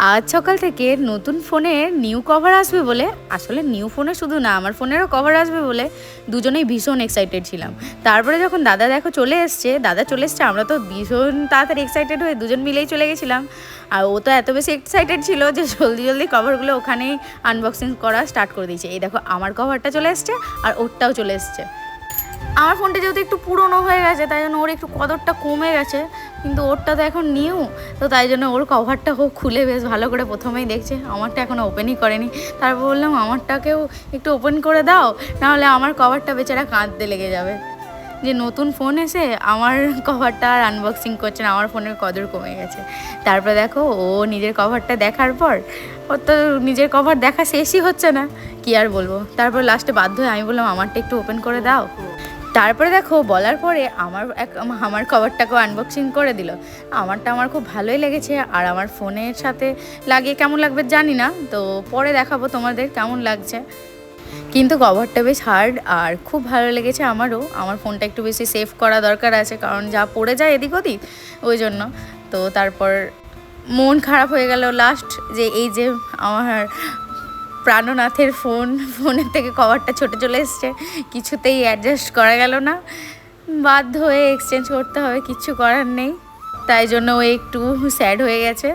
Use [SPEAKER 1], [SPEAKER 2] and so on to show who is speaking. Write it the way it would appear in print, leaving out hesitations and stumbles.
[SPEAKER 1] আজ সকাল থেকে নতুন ফোনের নিউ কভার আসবে বলে, আসলে নিউ ফোনে শুধু না আমার ফোনেরও কভার আসবে বলে দুজনেই ভীষণ এক্সাইটেড ছিলাম। তারপরে যখন দাদা দেখো চলে এসছে, আমরা তো ভীষণ তাড়াতাড়ি এক্সাইটেড হয়ে দুজন মিলেই চলে গেছিলাম। আর ও তো এত বেশি এক্সাইটেড ছিল যে জলদি জলদি কভারগুলো ওখানেই আনবক্সিং করা স্টার্ট করে দিয়েছে। এই দেখো আমার কভারটা চলে এসছে আর ওরটাও চলে এসছে। আমার ফোনটা যেহেতু একটু পুরনো হয়ে গেছে তাই জন্য ওর একটু কদরটা কমে গেছে, কিন্তু ওরটা তো এখন নিউ, তো তাই জন্য ওর কভারটা ও খুলে বেশ ভালো করে প্রথমেই দেখছে। আমারটা এখনও ওপেনই করেনি। তারপর বললাম আমারটাকেও একটু ওপেন করে দাও, নাহলে আমার কভারটা বেচারা কাঁদতে লেগে যাবে যে নতুন ফোন এসে আমার কভারটা আর আনবক্সিং করছে না, আমার ফোনের কদর কমে গেছে। তারপরে দেখো ও নিজের কভারটা দেখার পর ওর তো নিজের কভার দেখা শেষই হচ্ছে না, কি আর বলবো। তারপর লাস্টে বাধ্য হয়ে আমি বললাম আমারটা একটু ওপেন করে দাও। তারপরে দেখো বলার পরে আমার কভারটাকেও আনবক্সিং করে দিল। আমারটা আমার খুব ভালোই লেগেছে, আর আমার ফোনের সাথে লাগিয়ে কেমন লাগবে জানি না, তো পরে দেখাবো তোমাদের কেমন লাগছে। কিন্তু কভারটা বেশ হার্ড আর খুব ভালো লেগেছে আমারও। আমার ফোনটা একটু বেশি সেভ করা দরকার আছে, কারণ যা পড়ে যায় এদিক ওদিক, ওই জন্য। তো তারপর মন খারাপ হয়ে গেল লাস্ট, যে এই যে আমার প্রাণনাথের ফোনের থেকে কভারটা ছোটো চলে এসছে, কিছুতেই অ্যাডজাস্ট করা গেল না, বাধ্য হয়ে এক্সচেঞ্জ করতে হবে, কিচ্ছু করার নেই। তাই জন্য ও একটু স্যাড হয়ে গেছে।